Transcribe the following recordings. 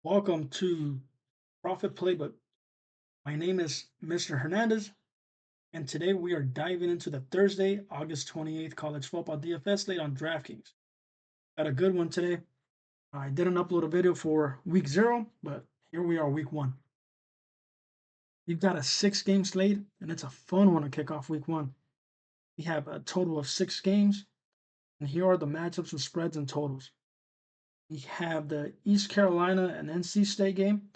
Welcome to Profit Playbook. My name is Mr. Hernandez, and today we are diving into the Thursday, August 28th college football DFS slate on DraftKings. Got a good one today. I didn't upload a video for week 0, but here we are, week 1. We've got a 6-game slate, and it's a fun one to kick off week 1. We have a total of 6 games, and here are the matchups with spreads and totals. We have the East Carolina and NC State game.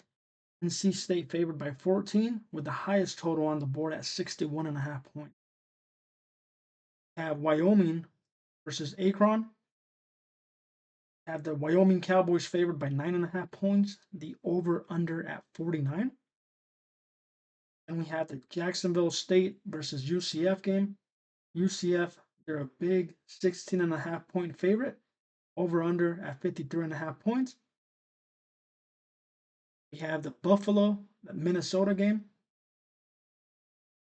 NC State favored by 14 with the highest total on the board at 61.5 points. Have Wyoming versus Akron. Have the Wyoming Cowboys favored by 9.5 points, the over under at 49. And we have the Jacksonville State versus UCF game. UCF, they're a big 16.5 point favorite, over under at 53.5 points. We have the Buffalo, the Minnesota game.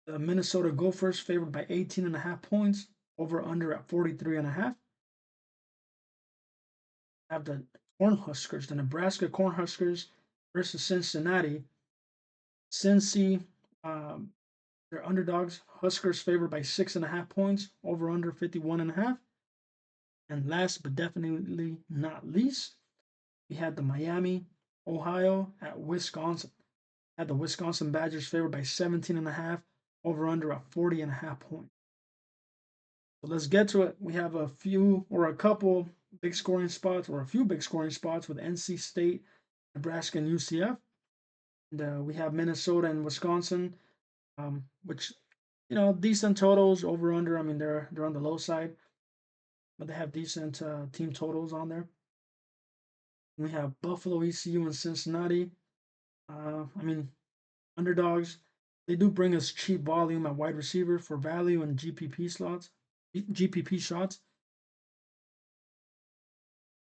The Minnesota Gophers favored by 18.5 points, over under at 43.5. Have the Cornhuskers, the Nebraska Cornhuskers versus Cincinnati. Cincy, they're underdogs. Huskers favored by 6.5 points, over under 51.5. And last but definitely not least, we had the Miami, Ohio at Wisconsin. Had the Wisconsin Badgers favored by 17.5, over under at 40.5 points. So let's get to it. We have a couple big scoring spots, or a few big scoring spots with NC State, Nebraska, and UCF. And we have Minnesota and Wisconsin, which, decent totals, over under. I mean, they're on the low side, but they have decent team totals on there. And we have Buffalo, ECU, and Cincinnati. Underdogs. They do bring us cheap volume at wide receiver for value and GPP shots.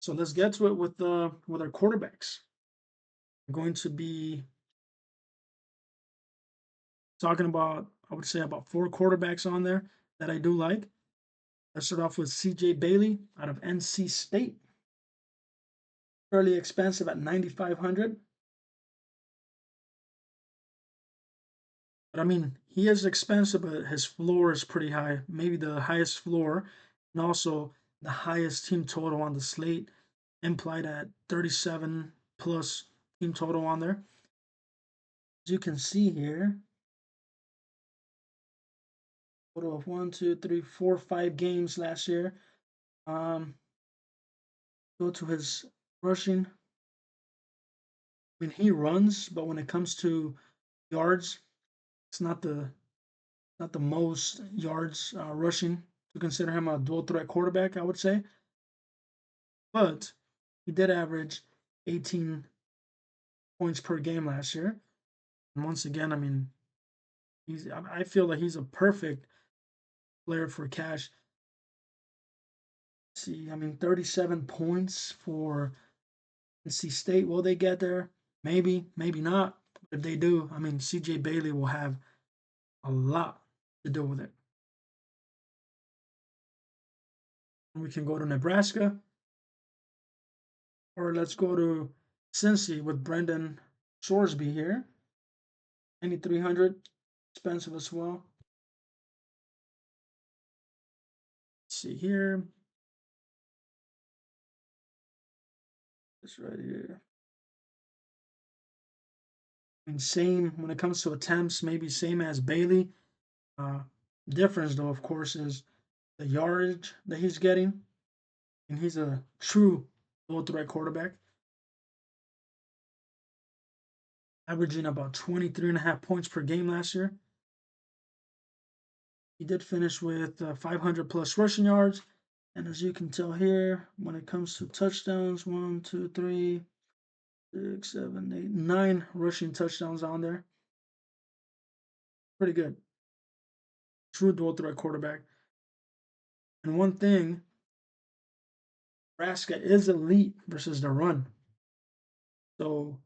So let's get to it with our quarterbacks. I'm going to be talking about, I would say, about 4 quarterbacks on there that I do like. Let's start off with CJ Bailey out of NC State. Fairly expensive at 9,500. But I mean, he is expensive, but his floor is pretty high. Maybe the highest floor, and also the highest team total on the slate, implied at 37 plus team total on there. As you can see here, total of 1, 2, 3, 4, 5 games last year. Go to his rushing. I mean, he runs, but when it comes to yards, it's not the most yards rushing to consider him a dual threat quarterback, I would say. But he did average 18 points per game last year. And once again, I mean, I feel like he's a perfect player for cash. See, I mean, 37 points for NC State. Will they get there? Maybe, maybe not. If they do, I mean, CJ Bailey will have a lot to do with it. And we can go to Nebraska, or let's go to Cincy with Brendan Shoresby here. 9,300, expensive as well. Let's see here. This right here. And same when it comes to attempts, maybe same as Bailey. Difference though, of course, is the yardage that he's getting, and he's a true dual threat quarterback, averaging about 23.5 points per game last year. He did finish with 500 plus rushing yards, and as you can tell here, when it comes to touchdowns, 1, 2, 3, 6, 7, 8, 9 rushing touchdowns on there. Pretty good. True dual threat quarterback. And one thing, Nebraska is elite versus the run. So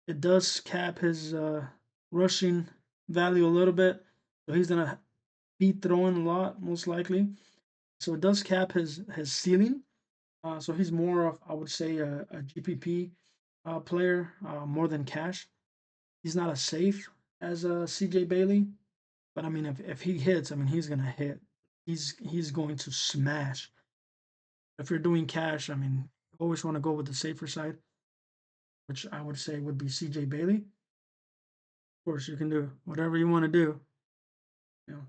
it does cap his rushing value a little bit. So he's going to be throwing a lot, most likely. So it does cap his ceiling. So he's more of, I would say, a GPP player more than cash. He's not as safe as CJ Bailey, but I mean, if he hits, I mean, he's gonna hit. He's going to smash. If you're doing cash, I mean, you always want to go with the safer side, which I would say would be CJ Bailey. Of course, you can do whatever you want to do.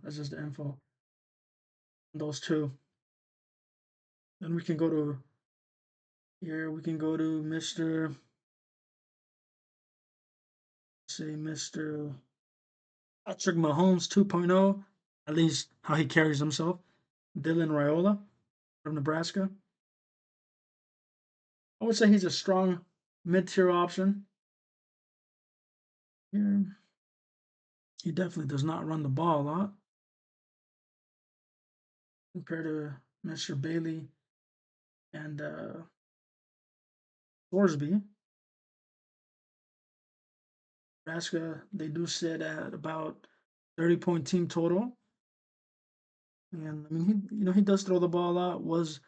That's just the info. Those two. Then we can go to here. We can go to Mr. Patrick Mahomes 2.0. At least how he carries himself. Dylan Raiola from Nebraska. I would say he's a strong mid-tier option. Here, he definitely does not run the ball a lot compared to Mr. Bailey and Thorsby. Nebraska, they do sit at about 30-point team total. And I mean, he does throw the ball a lot. Was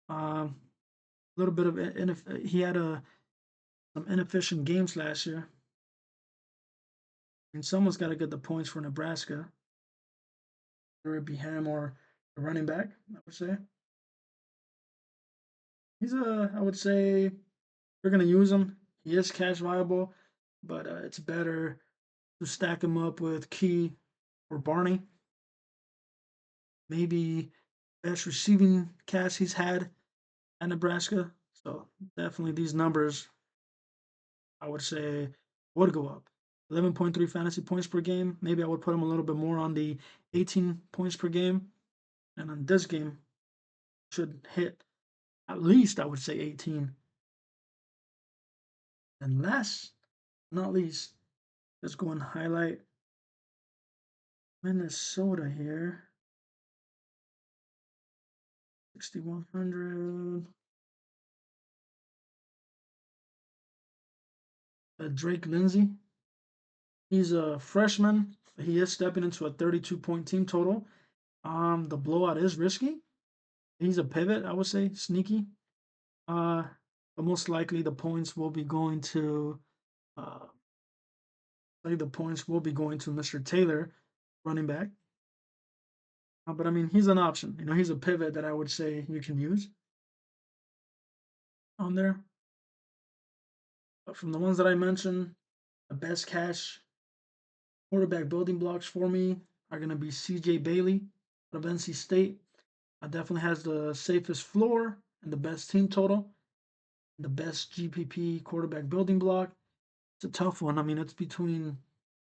a little bit of he had some inefficient games last year. And someone's got to get the points for Nebraska, whether it be him or the running back. I would say I would say we're gonna use him. He is cash viable, but it's better to stack him up with Key or Barney. Maybe best receiving cast he's had at Nebraska. So definitely these numbers, I would say, would go up. 11.3 fantasy points per game. Maybe I would put him a little bit more on the 18 points per game. And on this game, should hit at least, I would say, 18. And last, not least, let's go and highlight Minnesota here. 6,100. Drake Lindsey. He's a freshman. He is stepping into a 32-point team total. The blowout is risky. He's a pivot, I would say, sneaky. But most likely the points will be going to Mr. Taylor, running back. But I mean, he's an option. He's a pivot that I would say you can use on there. But from the ones that I mentioned, the best cash quarterback building blocks for me are going to be CJ Bailey of NC State. Definitely has the safest floor and the best team total, the best GPP quarterback building block. It's a tough one. I mean, it's between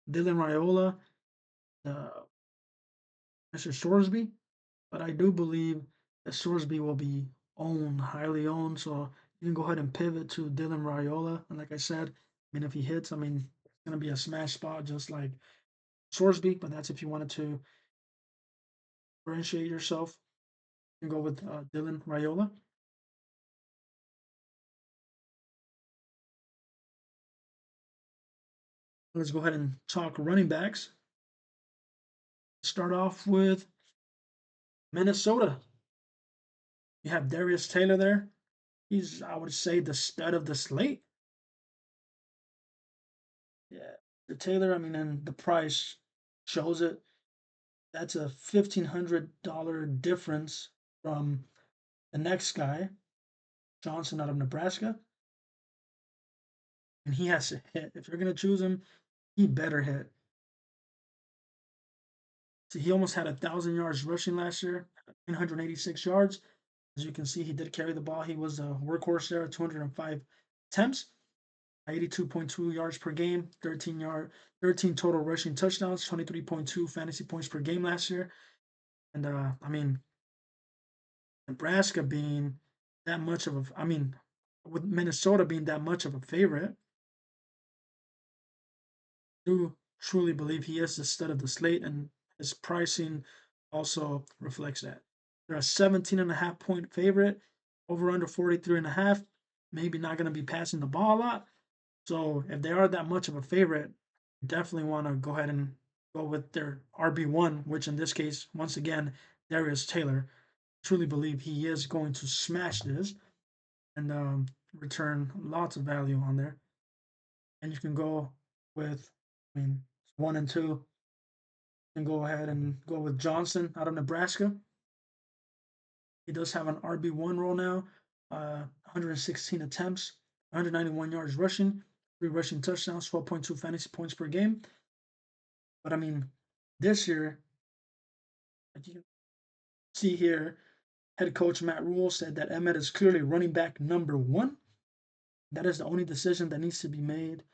Dylan Raiola, Mr. Sorsby, but I do believe that Sorsby will be highly owned. So you can go ahead and pivot to Dylan Raiola. And like I said, I mean, if he hits, I mean, it's going to be a smash spot just like Sorsby, but that's if you wanted to differentiate yourself. You can go with Dylan Raiola. Let's go ahead and talk running backs. Start off with Minnesota. You have Darius Taylor there. He's, I would say, the stud of the slate. Yeah, the Taylor, I mean, and the price shows it. That's a $1,500 difference from the next guy, Johnson out of Nebraska. And he has to hit. If you're going to choose him, he better hit. So he almost had 1,000 yards rushing last year, 986 yards. As you can see, he did carry the ball. He was a workhorse there, 205 attempts, 82.2 yards per game, 13 total rushing touchdowns, 23.2 fantasy points per game last year. And I mean, Nebraska being that much of a, I mean, with Minnesota being that much of a favorite, I do truly believe he is the stud of the slate, and his pricing also reflects that. They're a 17.5-point favorite, over under 43.5. Maybe not going to be passing the ball a lot. So if they are that much of a favorite, you definitely want to go ahead and go with their RB1, which in this case, once again, Darius Taylor. Truly believe he is going to smash this. And return lots of value on there. And you can go with, I mean, 1 and 2. You can go ahead and go with Johnson out of Nebraska. He does have an RB1 role now, 116 attempts, 191 yards rushing, 3 rushing touchdowns, 12.2 fantasy points per game. But I mean, this year, like you can see here, head coach Matt Rule said that Emmett is clearly running back #1. That is the only decision that needs to be made,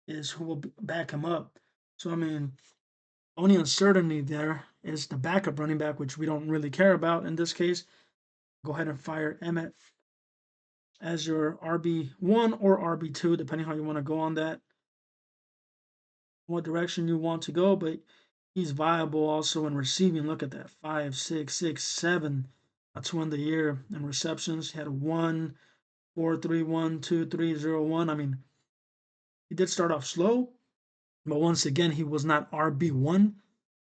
is who will back him up. So I mean, only uncertainty there is the backup running back, which we don't really care about in this case. Go ahead and fire Emmett as your RB1 or RB2, depending how you want to go on that, what direction you want to go. But he's viable also in receiving. Look at that, 5, 6, 6, 7. That's won the year in receptions. He had 1, 4, 3, 1, 2, 3, 0, 1. I mean, he did start off slow, but once again, he was not RB1.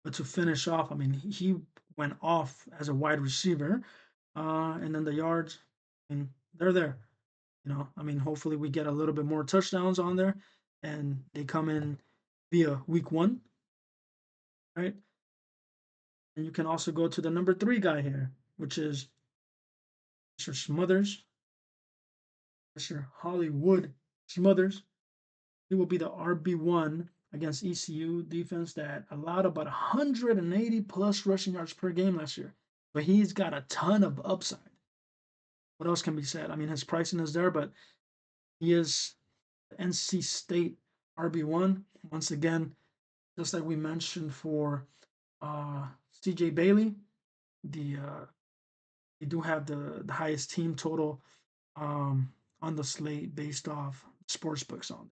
But to finish off, I mean, he went off as a wide receiver. And then the yards, and they're there. I mean, hopefully we get a little bit more touchdowns on there, and they come in via week 1, right? And you can also go to the #3 guy here, which is Mr. Smothers, Mr. Hollywood Smothers. He will be the RB1 against ECU defense that allowed about 180 plus rushing yards per game last year. But he's got a ton of upside. What else can be said? I mean, his pricing is there, but he is the NC State RB1. Once again, just like we mentioned for CJ Bailey, they do have the highest team total on the slate based off sports books on.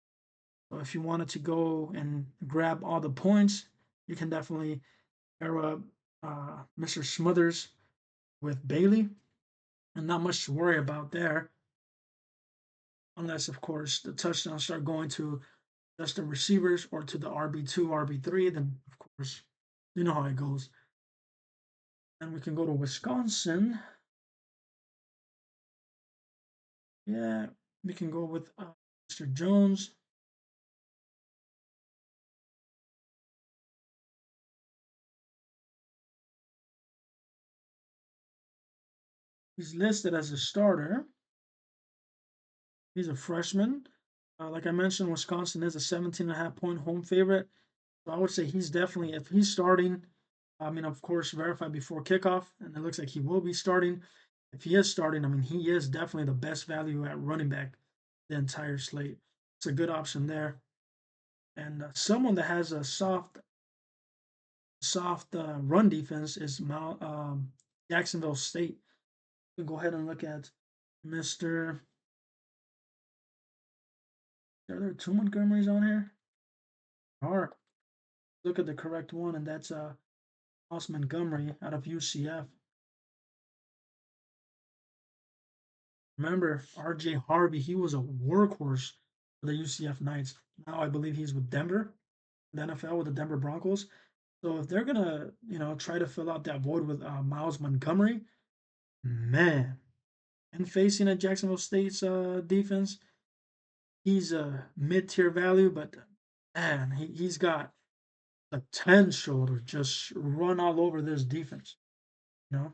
So if you wanted to go and grab all the points, you can definitely pair up Mr. Smothers with Bailey, and not much to worry about there, unless of course the touchdowns start going to just the receivers or to the RB2, RB3. Then of course you know how it goes. And we can go to Wisconsin. Yeah, we can go with Mr. Jones. He's listed as a starter. He's a freshman. Like I mentioned, Wisconsin is a 17.5-point home favorite. So I would say he's definitely, if he's starting, I mean, of course, verified before kickoff, and it looks like he will be starting. If he is starting, I mean, he is definitely the best value at running back the entire slate. It's a good option there. And someone that has a soft run defense is Jacksonville State. You can go ahead and look at Mr. Are there 2 Montgomerys on here? All right. Look at the correct one, and that's Moss Montgomery out of UCF. Remember, RJ Harvey, he was a workhorse for the UCF Knights. Now I believe he's with Denver, the NFL with the Denver Broncos. So if they're gonna, try to fill out that void with Miles Montgomery, man, and facing a Jacksonville State's defense, he's a mid-tier value, but man, he's got potential to just run all over this defense. You know,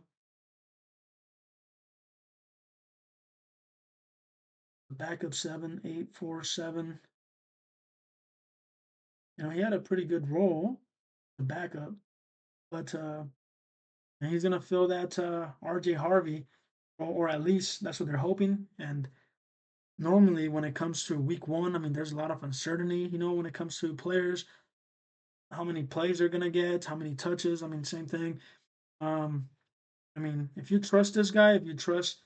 backup 7, 8, 4, 7. He had a pretty good role, the backup, but and he's gonna fill that RJ Harvey, or at least that's what they're hoping. And normally, when it comes to week 1, I mean, there's a lot of uncertainty. When it comes to players, how many plays they're gonna get, how many touches. I mean, same thing. Um, I mean, if you trust this guy, if you trust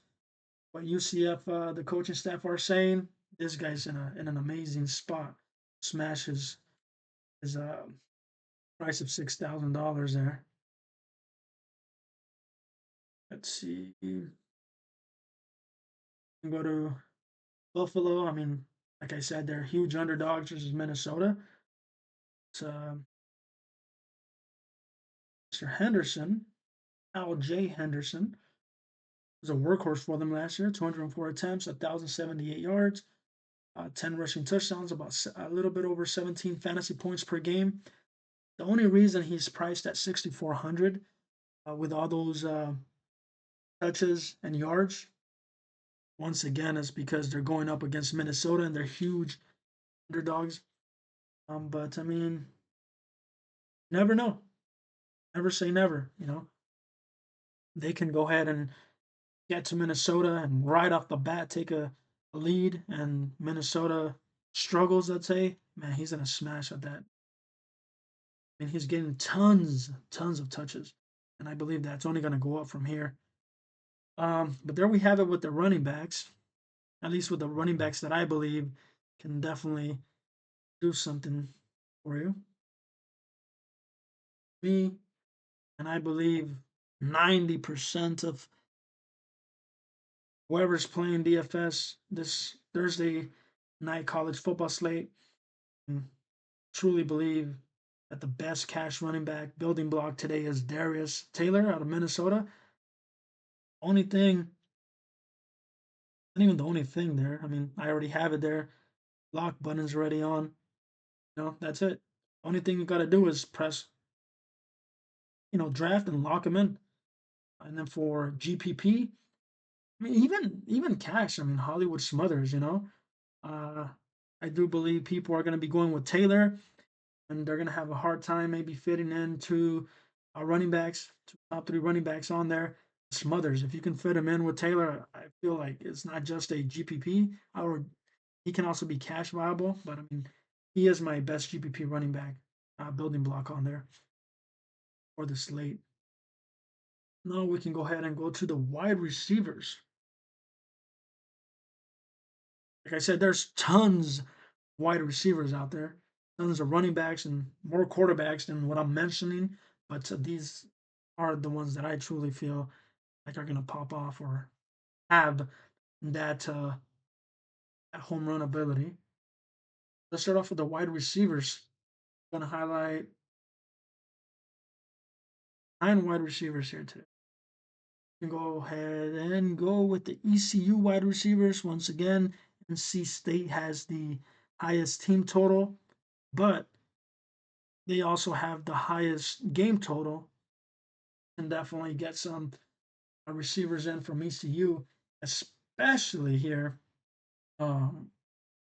what UCF, the coaching staff are saying, this guy's in an amazing spot. Smash his price of $6,000 there. Let's see. Go to Buffalo. I mean, like I said, they're huge underdogs versus Minnesota. It's Mr. Henderson, Al J. Henderson. was a workhorse for them last year. 204 attempts, 1,078 yards, 10 rushing touchdowns, about a little bit over 17 fantasy points per game. The only reason he's priced at 6,400 with all those touches and yards, once again, is because they're going up against Minnesota and they're huge underdogs. But I mean, never know. Never say never. They can go ahead and get to Minnesota and right off the bat take a lead, and Minnesota struggles. Let's say, man, he's gonna smash at that. I mean, he's getting tons of touches, and I believe that's only gonna go up from here. But there we have it with the running backs. At least with the running backs that I believe can definitely do something for you. Me, and I believe 90% of whoever's playing DFS this Thursday night college football slate truly believe that the best cash running back building block today is Darius Taylor out of Minnesota. Only thing, not even the only thing there. I mean, I already have it there. Lock button's already on. That's it. Only thing you got to do is press, draft and lock him in. And then for GPP, I mean, even cash. I mean, Hollywood Smothers. Uh, I do believe people are going to be going with Taylor, and they're going to have a hard time maybe fitting into running backs, top three running backs on there. Smothers, if you can fit him in with Taylor, I feel like it's not just a GPP, or he can also be cash viable. But I mean, he is my best GPP running back building block on there for the slate. Now we can go ahead and go to the wide receivers. Like I said, there's tons wide receivers out there, tons of running backs, and more quarterbacks than what I'm mentioning. But these are the ones that I truly feel like are going to pop off or have that home run ability. Let's start off with the wide receivers. I'm going to highlight 9 wide receivers here today. You can go ahead and go with the ECU wide receivers. Once again, NC State has the highest team total, but they also have the highest game total, and definitely get some receivers in from ECU, especially here. Um,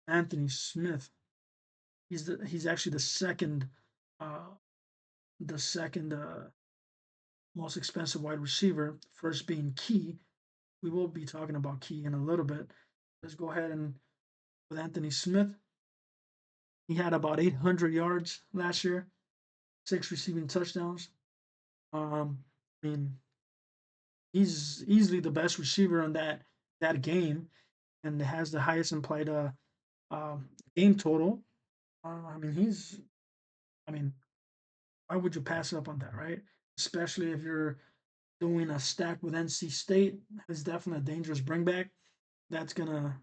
Anthony Smith. He's actually uh, the second most expensive wide receiver. First being Key. We will be talking about Key in a little bit. Let's go ahead and with Anthony Smith. He had about 800 yards last year, 6 receiving touchdowns. I mean, he's easily the best receiver on that game, and has the highest implied game total. I mean, I mean, why would you pass up on that, right? Especially if you're doing a stack with NC State. It's definitely a dangerous bringback. That's gonna,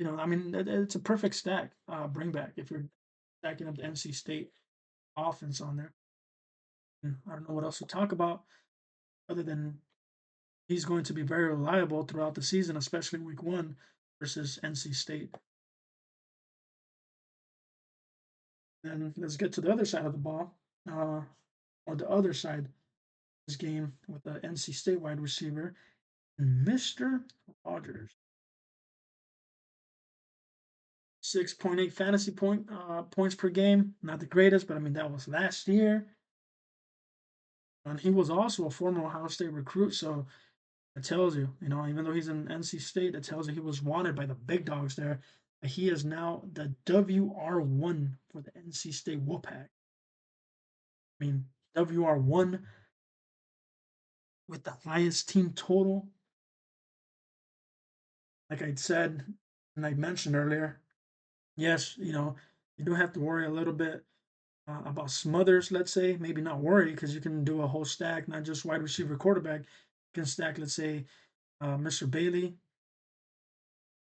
I mean, it's a perfect stack bringback if you're stacking up the NC State offense on there. I don't know what else to talk about other than he's going to be very reliable throughout the season, especially week 1 versus NC State. And let's get to the other side of the ball, or the other side of this game with the NC State wide receiver, Mr. Rogers. 6.8 fantasy points per game. Not the greatest, but I mean, that was last year. And he was also a former Ohio State recruit, so it tells you, even though he's in NC State, it tells you he was wanted by the big dogs there. He is now the WR1 for the NC State Wolfpack. I mean, WR1 with the highest team total. Like I said, and I mentioned earlier, yes, you do have to worry a little bit about Smothers, let's say. Maybe not worry because you can do a whole stack, not just wide receiver quarterback. You can stack, let's say, Mr. Bailey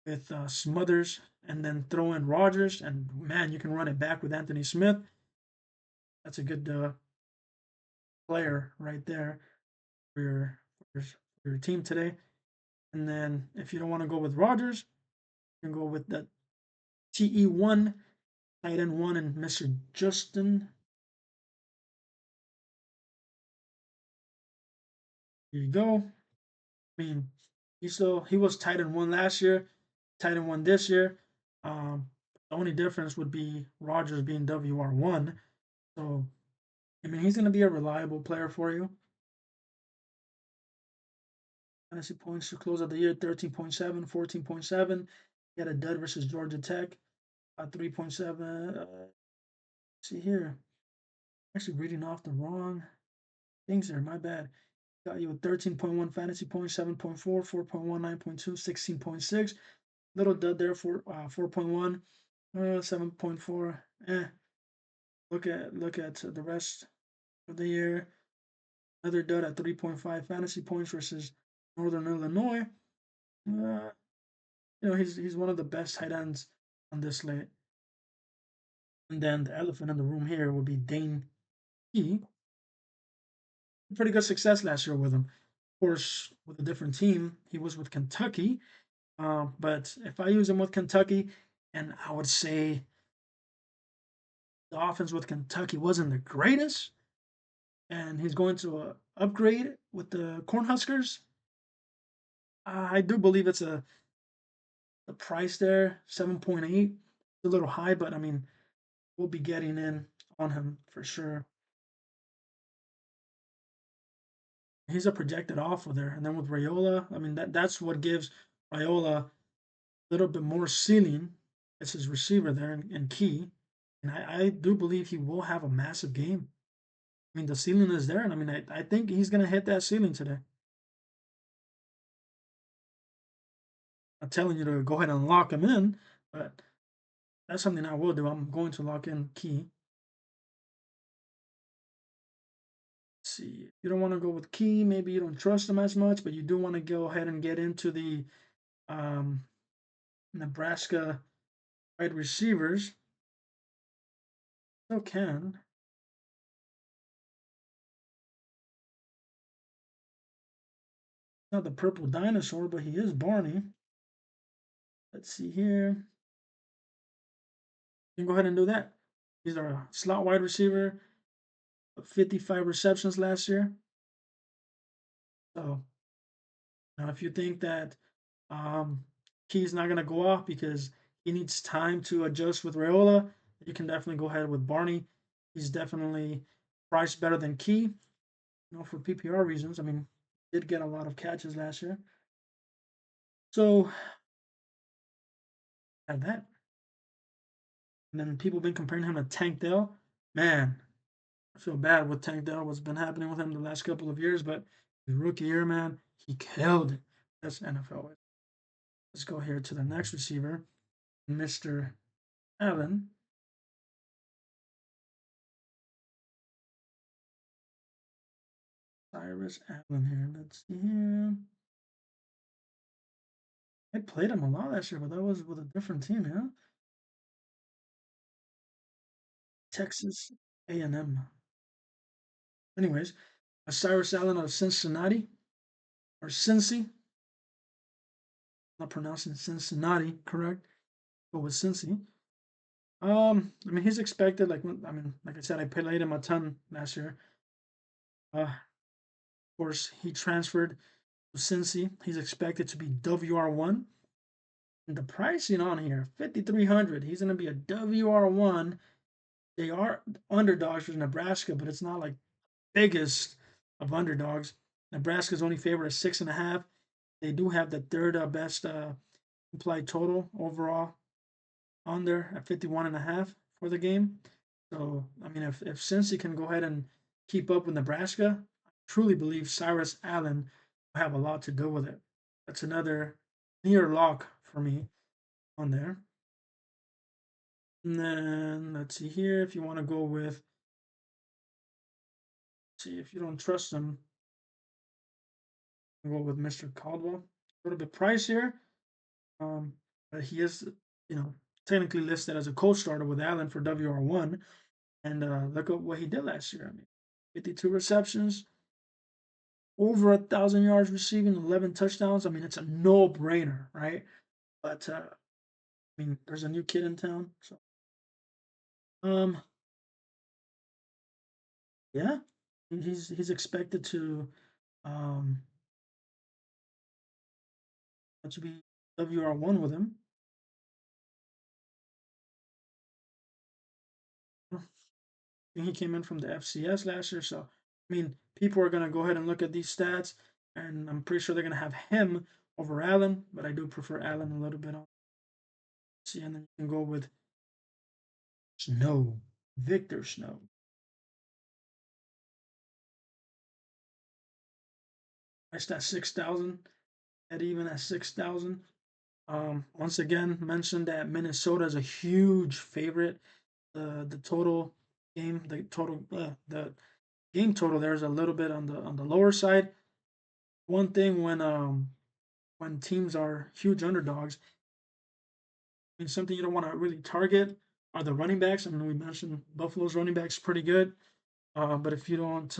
with Smothers, and then throw in Rogers, and man, you can run it back with Anthony Smith. That's a good player right there for your for your team today. And then if you don't want to go with Rodgers, you can go with the TE1, tight end one, and Mr. Justin. Here you go. I mean, he was tight end one last year, tight end one this year. The only difference would be Rodgers being WR1. So I mean, he's going to be a reliable player for you. Fantasy points to close out the year 13.7, 14.7. He had a dud versus Georgia Tech, 3.7. See here, actually reading off the wrong things there. My bad. Got you with 13.1 fantasy points, 7.4, 4.1, 9.2, 16.6. Little dud there for 4.1, 7.4. Look at the rest of the year. Another dud at 3.5 fantasy points versus Northern Illinois. Uh, he's one of the best tight ends on this slate. And then the elephant in the room here would be Dane Key. Pretty good success last year with him. Of course, with a different team, he was with Kentucky. But if I use him with Kentucky, and I would say the offense with Kentucky wasn't the greatest, and he's going to upgrade with the Cornhuskers, I do believe it's the price there, 7.8, a little high, but I mean, we'll be getting in on him for sure. He's a projected offer there. And then with Raiola, I mean that's what gives Raiola a little bit more ceiling. It's his receiver there and Key. And I do believe he will have a massive game. I mean the ceiling is there, and I mean I think he's gonna hit that ceiling today. I'm telling you to go ahead and lock him in, but that's something I will do. I'm going to lock in Key. Let's see. If you don't want to go with Key, maybe you don't trust him as much, but you do want to go ahead and get into the um, Nebraska wide receivers. Still can. Not the purple dinosaur, but he is Barney. Let's see here. You can go ahead and do that. He's our slot wide receiver, 55 receptions last year. So now if you think that Key's not going to go off because he needs time to adjust with Raiola, you can definitely go ahead with Barney. He's definitely priced better than Key, for PPR reasons. I mean, did get a lot of catches last year. So, have that. And then people been comparing him to Tank Dell. Man, I feel bad with Tank Dell, what's been happening with him the last couple of years, but his rookie year, man, he killed it. That's NFL. Let's go here to the next receiver, Mr. Allen. Cyrus Allen here. Let's see here. I played him a lot last year, but that was with a different team, yeah. Texas A&M. Anyways, Cyrus Allen out of Cincinnati or Cincy. Not pronouncing Cincinnati correct, but with Cincy. I mean, he's expected. Like I said, I played him a ton last year. Of course, he transferred to Cincy. He's expected to be WR1. And the pricing on here, 5,300. He's going to be a WR1. They are underdogs for Nebraska, but it's not like biggest of underdogs. Nebraska's only favored at 6.5. They do have the third best implied total overall on there at 51.5 for the game. So I mean, if Cincy can go ahead and keep up with Nebraska, I truly believe Cyrus Allen will have a lot to do with it. That's another near lock for me on there. And then let's see here. If you want to go with, see if you don't trust him, go with Mr. Caldwell. A little bit pricier, but he is, technically listed as a co-starter with Allen for WR1. And look at what he did last year. I mean, 52 receptions, over 1,000 yards receiving, 11 touchdowns. I mean, it's a no-brainer, right? But I mean, there's a new kid in town, so um, yeah, he's expected um to be WR1 with him. I think he came in from the FCS last year, so I mean, people are gonna go ahead and look at these stats, and I'm pretty sure they're gonna have him over Allen, but I do prefer Allen a little bit on. See, and then you can go with Snow, Victor Snow. Priced at 6,000, at even at 6,000. Once again, mentioned that Minnesota is a huge favorite. The total the game total there is a little bit on the lower side. One thing when teams are huge underdogs, I mean something you don't want to really target are the running backs. I mean we mentioned Buffalo's running backs pretty good, but if you don't,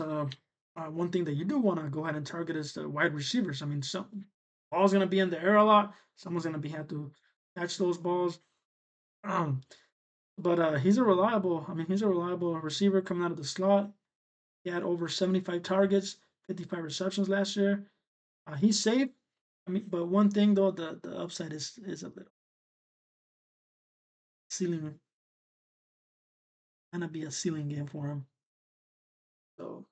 one thing that you do want to go ahead and target is the wide receivers. I mean some ball's gonna be in the air a lot. Someone's gonna be have to catch those balls. Um, but he's a reliable. I mean he's a reliable receiver coming out of the slot. He had over 75 targets, 55 receptions last year. He's safe. I mean, but one thing though, the upside is a little ceiling. Gonna be a ceiling game for him. So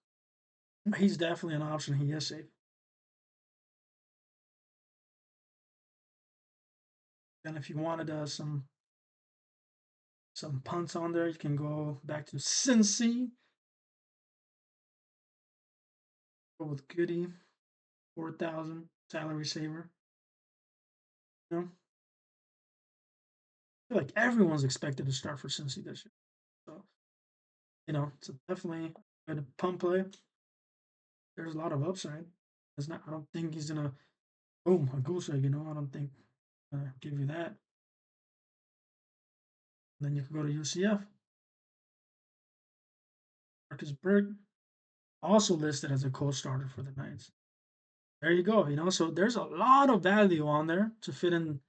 he's definitely an option. He is safe. And if you wanted some punts on there, you can go back to Cincy. Go with Goody, 4,000 salary saver. You know, I feel like everyone's expected to start for Cincy this year. So it's definitely a good pump play. There's a lot of upside. It's not. I don't think he's gonna boom a goose egg. I don't think give you that. Then you can go to UCF. Marcus Burke also listed as a co-starter for the Knights. There you go. So there's a lot of value on there to fit in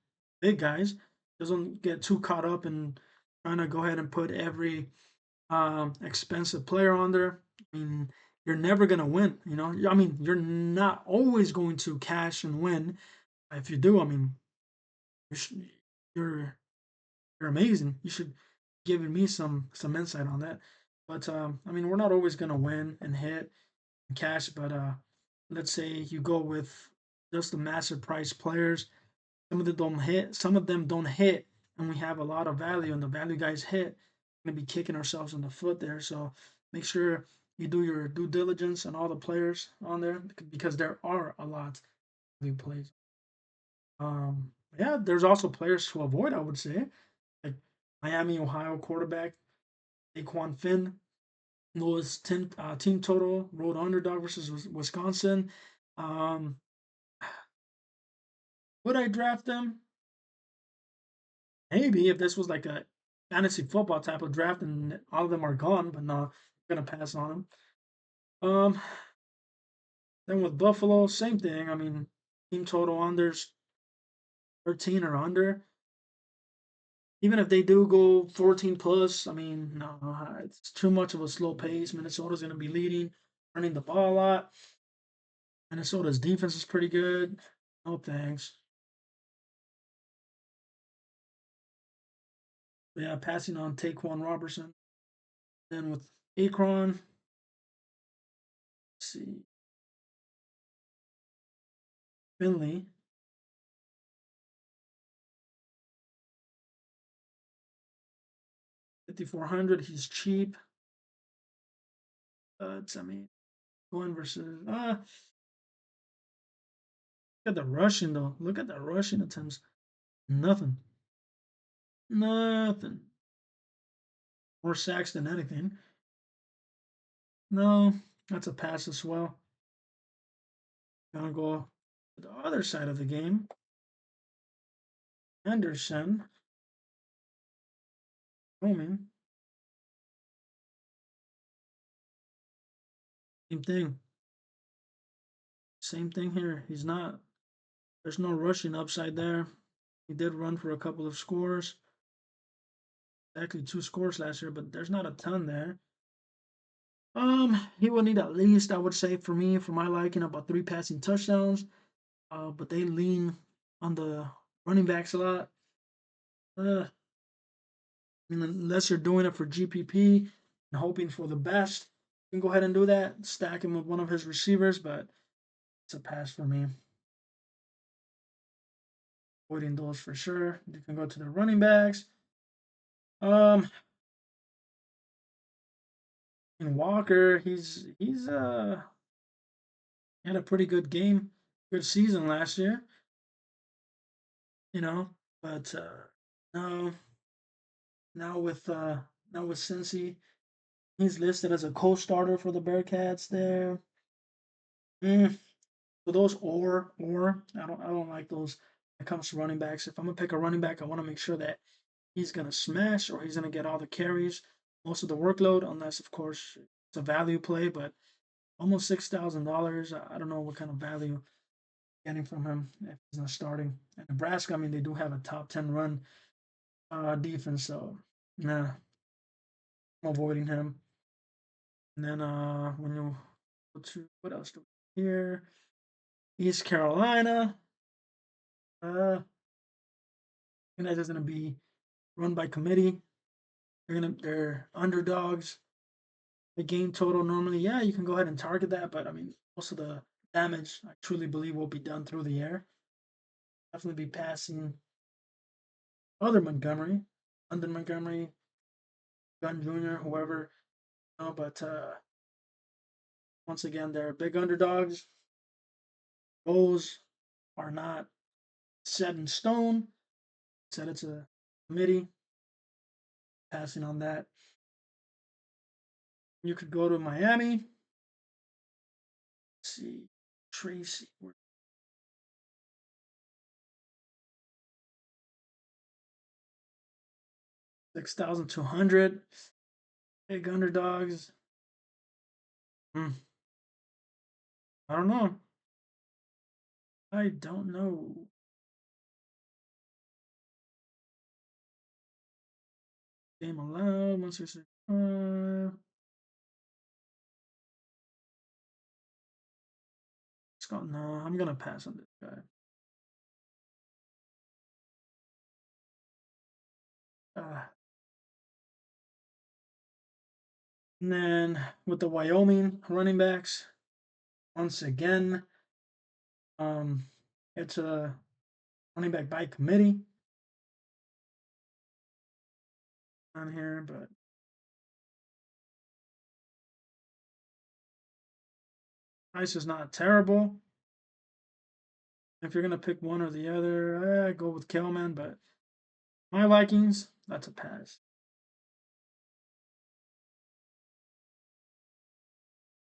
big guys. Doesn't get too caught up in trying to go ahead and put every expensive player on there. I mean, you're never gonna win. I mean, you're not always going to cash and win. If you do, I mean, you're you're, you're amazing. You should give me some insight on that. But I mean, we're not always gonna win and hit and cash. But let's say you go with just the massive price players. Some of them don't hit. Some of them don't hit, and we have a lot of value, and the value guys hit. We're gonna be kicking ourselves in the foot there. So make sure you do your due diligence on all the players on there because there are a lot of value plays. Yeah, there's also players to avoid. I would say like Miami, Ohio quarterback Daquan Finn. Lowest team total, road underdog versus Wisconsin. Um, would I draft them? Maybe if this was like a fantasy football type of draft and all of them are gone, but no, I'm gonna pass on them. Um, then with Buffalo, same thing. I mean, team total unders 13 or under. Even if they do go 14 plus, I mean, no, it's too much of a slow pace. Minnesota's gonna be leading, running the ball a lot. Minnesota's defense is pretty good. No thanks. But yeah, passing on Taquan Robertson. Then with Akron, let's see, Finley, 5,400. He's cheap. I mean, going versus. Look at the rushing though. Look at the rushing attempts. Nothing. Nothing. More sacks than anything. No, that's a pass as well. Gonna go to the other side of the game. Anderson, Roman, same thing. Same thing here. He's not. There's no rushing upside there. He did run for a couple of scores. Actually, 2 scores last year, but there's not a ton there. He will need at least, I would say, for me, for my liking, about 3 passing touchdowns. But they lean on the running backs a lot. I mean, unless you're doing it for GPP and hoping for the best, you can go ahead and do that. Stack him with one of his receivers, but it's a pass for me. Avoiding those for sure. You can go to the running backs. Um, and Walker, he's had a pretty good game, good season last year, you know. But no, now with now with Cincy, he's listed as a co-starter for the Bearcats there. Mm, so those I don't like those when it comes to running backs. If I'm gonna pick a running back, I want to make sure that he's gonna smash or he's gonna get all the carries, most of the workload, unless of course it's a value play. But almost $6,000. I don't know what kind of value getting from him if he's not starting. And Nebraska, I mean, they do have a top 10 run defense, so nah, I'm avoiding him. And then when you go to what else do we here? East Carolina. And that is gonna be run by committee. They're underdogs. The game total normally, yeah, you can go ahead and target that, but I mean most of the damage I truly believe will be done through the air. Definitely be passing other Montgomery, London Montgomery, Gunn Jr., whoever. No, but once again, they're big underdogs. Those are not set in stone. Said it's a committee. Passing on that. You could go to Miami. Let's see. Tracy. 6,200. Big underdogs. Hmm. I don't know. I don't know. Game allowed. 165. Scott, no, I'm gonna pass on this guy. Uh, and then with the Wyoming running backs, once again, um, it's a running back by committee on here, but price is not terrible. If you're gonna pick one or the other, I go with Kelman, but my Vikings, that's a pass.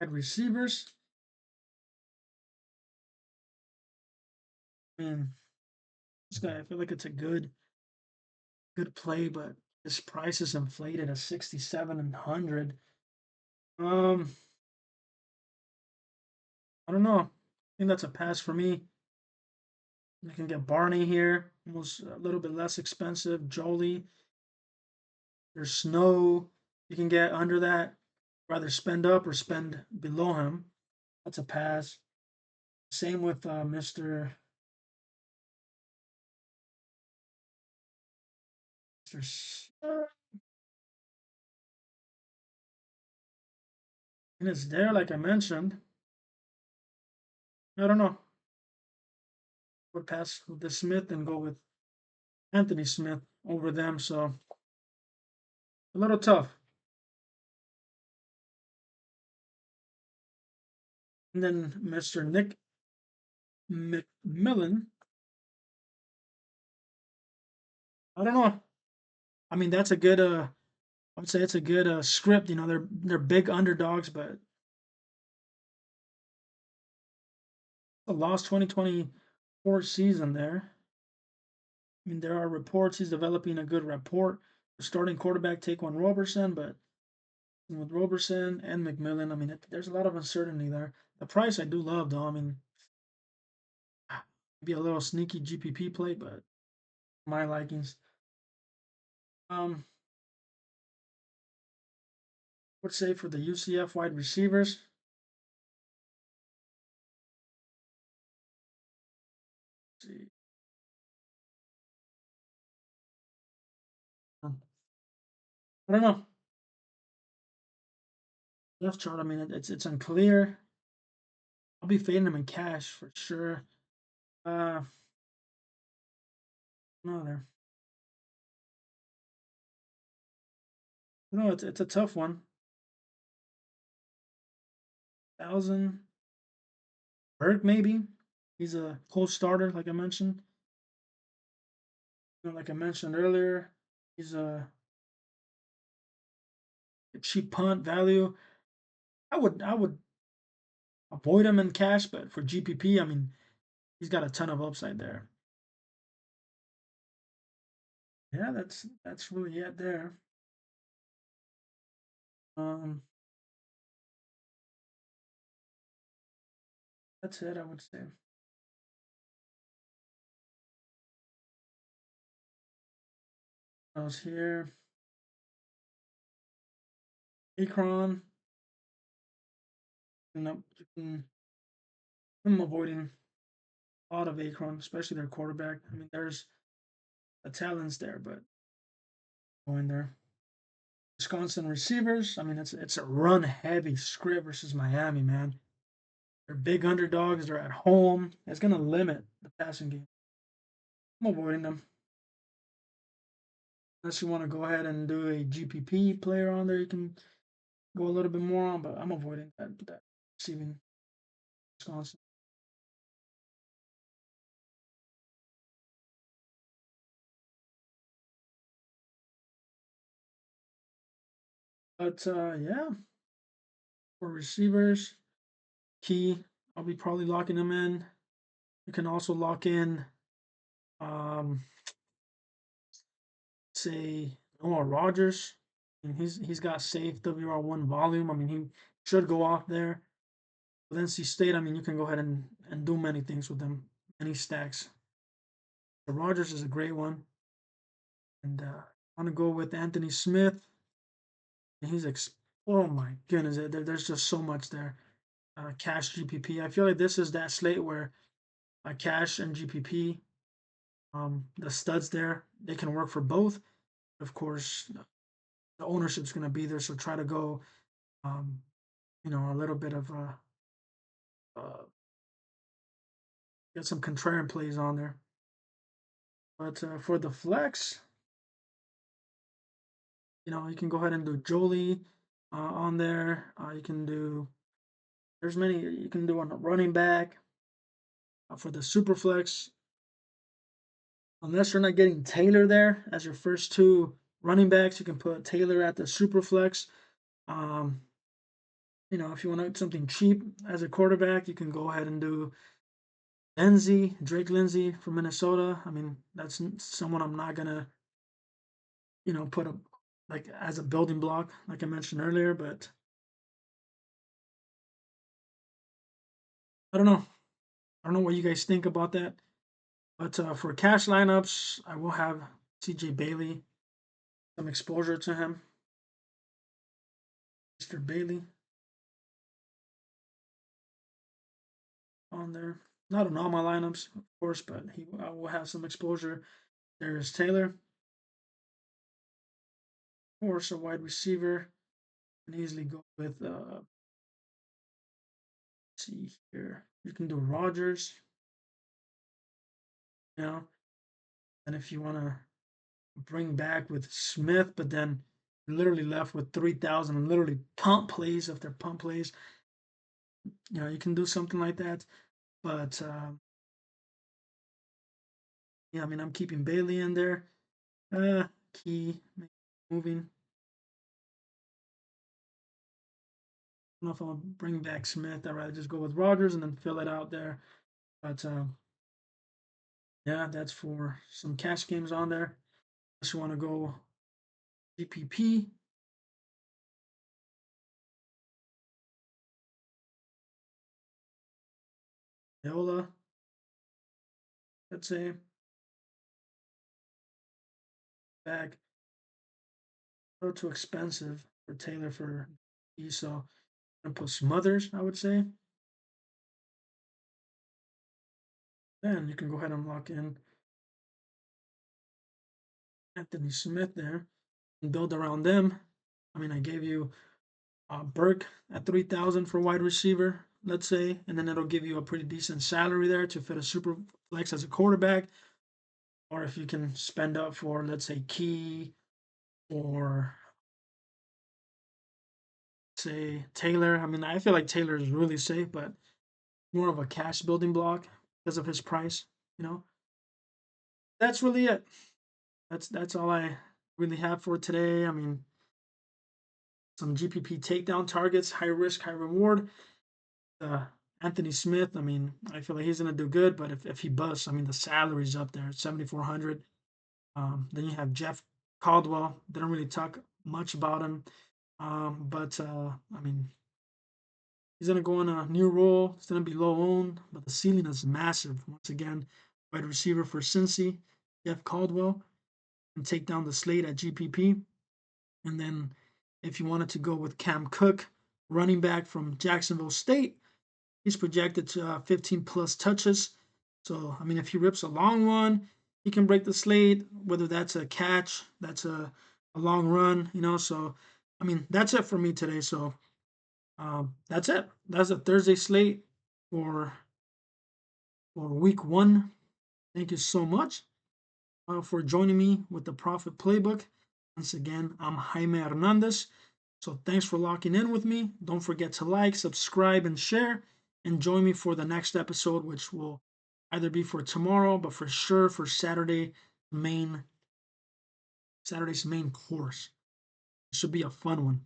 At receivers, I mean, this guy, I feel like it's a good play, but his price is inflated at 67 and 100. Um, I don't know. I think that's a pass for me. You can get Barney here, almost a little bit less expensive. Jolie, there's Snow. You can get under that. Rather spend up or spend below him. That's a pass. Same with Mr. And it's there, like I mentioned. I don't know. Would pass with the Smith and go with Anthony Smith over them. So a little tough. And then Mr. Nick McMillan. I don't know. I mean, that's a good. I would say it's a good script. You know, they're big underdogs, but a lost 2024 season there. I mean, there are reports he's developing a good rapport. Starting quarterback Taquan Roberson, but with Roberson and McMillan, I mean, there's a lot of uncertainty there. The price I do love, though. I mean, Maybe a little sneaky GPP play, but my likings. Would say for the UCF wide receivers. Let's see. I don't know. Left chart. I mean, it's unclear. I'll be fading him in cash for sure. No, there. No, it's a tough one. 1,000. Burke maybe. He's a close starter, like I mentioned. Like I mentioned earlier, he's a cheap punt value. I would avoid him in cash, but for GPP, I mean, he's got a ton of upside there. Yeah, that's really it there. Um, that's it, I would say. I was here. Akron. I'm avoiding a lot of Akron, especially their quarterback. I mean, there's a talents there, but going there. Wisconsin receivers. I mean, it's a run heavy script versus Miami, man. They're big underdogs. They're at home. It's gonna limit the passing game. I'm avoiding them. Unless you want to go ahead and do a GPP player on there, you can go a little bit more on, but I'm avoiding that receiving Wisconsin. But yeah, for receivers, key. I'll be probably locking them in. You can also lock in, um, say Noah Rogers. I mean, he's got safe WR1 volume. I mean, he should go off there. With NC State, I mean, you can go ahead and do many things with them, many stacks. The Rogers is a great one, and I want to go with Anthony Smith. And oh my goodness, there's just so much there. Cash GPP. I feel like this is that slate where cash and GPP, the studs there, they can work for both. Of course, the ownership's going to be there, so try to go, um, a little bit of get some contrarian plays on there. But for the flex, you can go ahead and do Jolie on there. You can do there's many you can do on a running back for the super flex. Unless you're not getting Taylor there as your first two running backs, you can put Taylor at the super flex. Um, if you want something cheap as a quarterback, you can go ahead and do Drake Lindsay from Minnesota. I mean, that's someone I'm not gonna, put a like as a building block, like I mentioned earlier. But I don't know. I don't know what you guys think about that. But for cash lineups, I will have CJ Bailey, some exposure to him. Mr. Bailey on there. Not on all my lineups, of course, but I will have some exposure. There is Taylor, of course, a wide receiver. Can easily go with, let's see here. You can do Rogers, you know, and if you want to bring back with Smith, but then you're literally left with 3,000 literally pump plays if they're pump plays. You can do something like that. But yeah, I mean, I'm keeping Bailey in there. Key moving. I don't know if I'll bring back Smith. I'd rather just go with Rogers and then fill it out there. But yeah, that's for some cash games on there. Unless you want to go GPP. Viola. let's say back a little too expensive for Taylor for E, so I'm gonna put Smothers, I would say. Then you can go ahead and lock in Anthony Smith there and build around them. I mean, I gave you Burke at 3,000 for wide receiver, let's say, and then it'll give you a pretty decent salary there to fit a super flex as a quarterback. Or if you can spend up for, let's say, Key or say Taylor. I mean, I feel like Taylor is really safe, but more of a cash building block because of his price. You know, that's really it. That's all I really have for today. I mean, some GPP takedown targets, high risk, high reward. Uh, Anthony Smith, I mean, I feel like he's gonna do good, but if he busts, I mean, the salary's up there, 7,400. Then you have Jeff Caldwell. Didn't really talk much about him, but I mean, he's gonna go in a new role. It's gonna be low owned, but the ceiling is massive. Once again, wide receiver for Cincy, Jeff Caldwell, and take down the slate at GPP. And then if you wanted to go with Cam Cook, running back from Jacksonville State, he's projected to 15 plus touches. So, I mean, if he rips a long one, he can break the slate, whether that's a catch, that's a long run, you know. So, I mean, that's it for me today. So, that's it. That's a Thursday slate for week one. Thank you so much for joining me with the Profit Playbook. Once again, I'm Jaime Hernandez. So thanks for locking in with me. Don't forget to like, subscribe, and share. And join me for the next episode, which will either be for tomorrow, but for sure for Saturday's main course. It should be a fun one.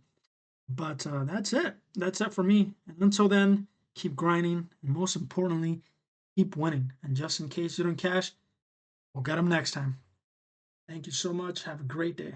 But that's it. That's it for me. And until then, keep grinding, and most importantly, keep winning. And just in case you don't cash, we'll get them next time. Thank you so much. Have a great day.